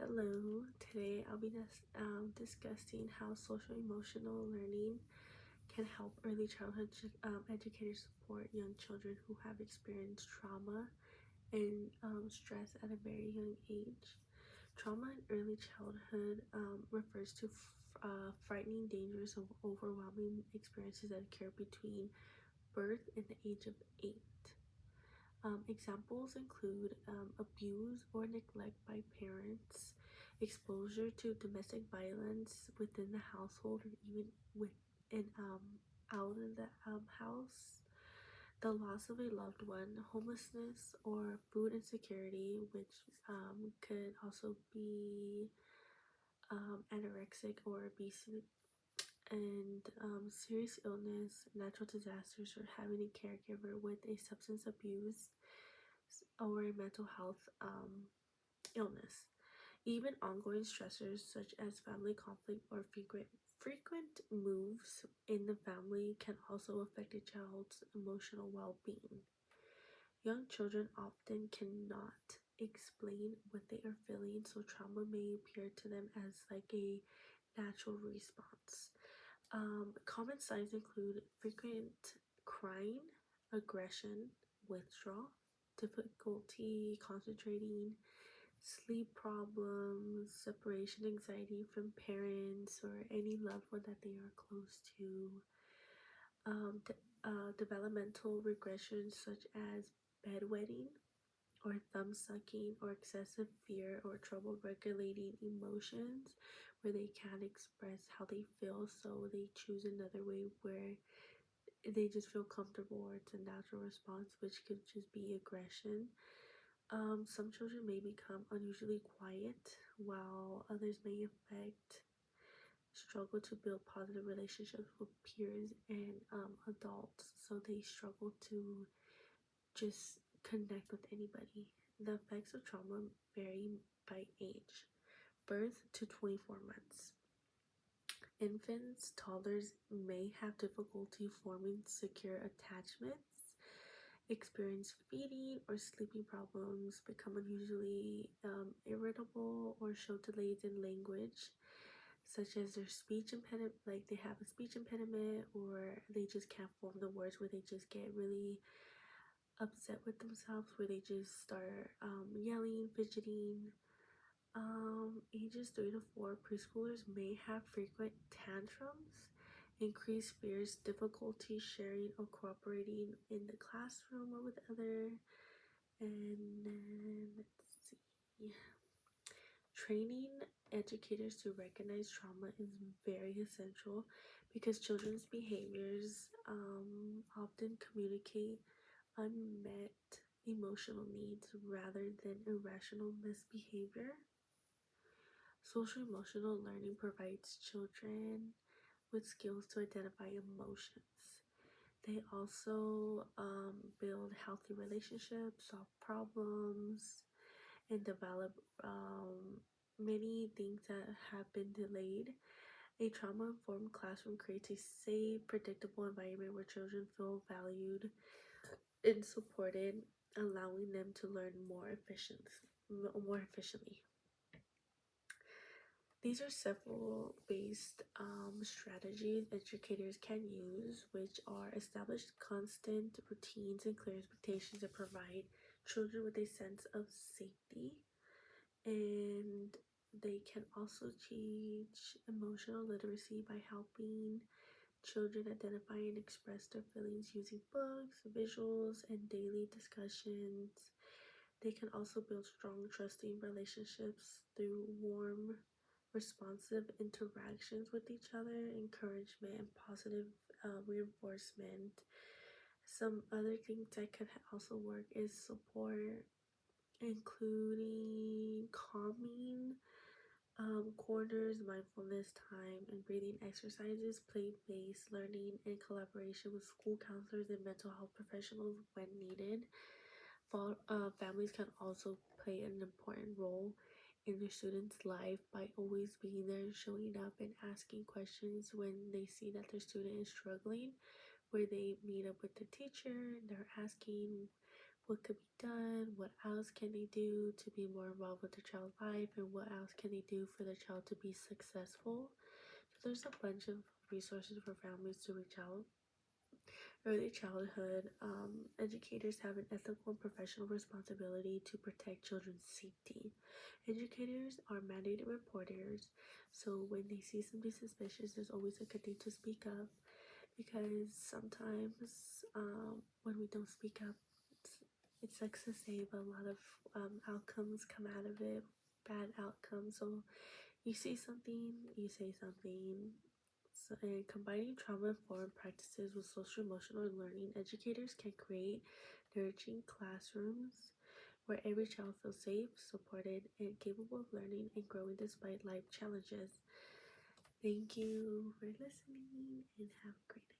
Hello, today I'll be discussing how social emotional learning can help early childhood educators support young children who have experienced trauma and stress at a very young age. Trauma in early childhood refers to frightening, dangerous, or overwhelming experiences that occur between birth and the age of 8. Examples include abuse or neglect by parents, exposure to domestic violence within the household or even within out of the house, the loss of a loved one, homelessness or food insecurity, which could also be anorexic or obesity, and serious illness, natural disasters, or having a caregiver with a substance abuse or a mental health illness. Even ongoing stressors such as family conflict or frequent moves in the family can also affect a child's emotional well-being. Young children often cannot explain what they are feeling, so trauma may appear to them as like a natural response. Common signs include frequent crying, aggression, withdrawal, difficulty concentrating, sleep problems, separation anxiety from parents or any loved one that they are close to, developmental regressions such as bedwetting or thumb sucking or excessive fear or trouble regulating emotions where they can't express how they feel, so they choose another way where they just feel comfortable or it's a natural response, which could just be aggression. Some children may become unusually quiet, while others may struggle to build positive relationships with peers and adults, so they struggle to just connect with anybody. The effects of trauma vary by age. Birth to 24 months. Infants, toddlers may have difficulty forming secure attachments, experience feeding or sleeping problems, become unusually irritable, or show delays in language, such as their speech impediment, like they have a speech impediment, or they just can't form the words, where they just get really upset with themselves, where they just start yelling, fidgeting. Ages 3 to 4, preschoolers may have frequent tantrums, increased fears, difficulty sharing or cooperating in the classroom or with other. And then let's see. Training educators to recognize trauma is very essential because children's behaviors often communicate unmet emotional needs rather than irrational misbehavior. Social emotional learning provides children with skills to identify emotions. They also build healthy relationships, solve problems, and develop many things that have been delayed. A trauma informed classroom creates a safe, predictable environment where children feel valued and supported, allowing them to learn more efficiently. These are several based strategies educators can use, which are established constant routines and clear expectations that provide children with a sense of safety. And they can also teach emotional literacy by helping children identify and express their feelings using books, visuals, and daily discussions. They can also build strong, trusting relationships through warm, responsive interactions with each other, encouragement, and positive reinforcement. Some other things that could also work is support, including calming corners, mindfulness time, and breathing exercises, play-based learning, and collaboration with school counselors and mental health professionals when needed. Families can also play an important role in their students' life by always being there, showing up, and asking questions when they see that their student is struggling, where they meet up with the teacher and they're asking what could be done, what else can they do to be more involved with the child's life, and what else can they do for the child to be successful. So there's a bunch of resources for families to reach out. Early childhood educators have an ethical and professional responsibility to protect children's safety. Educators are mandated reporters, so when they see something suspicious, there's always a good thing to speak up, because sometimes when we don't speak up, it sucks to say, but a lot of outcomes come out of it, bad outcomes. So you see something, you say something. So, and combining trauma-informed practices with social-emotional learning, educators can create nourishing classrooms where every child feels safe, supported, and capable of learning and growing despite life challenges. Thank you for listening and have a great night.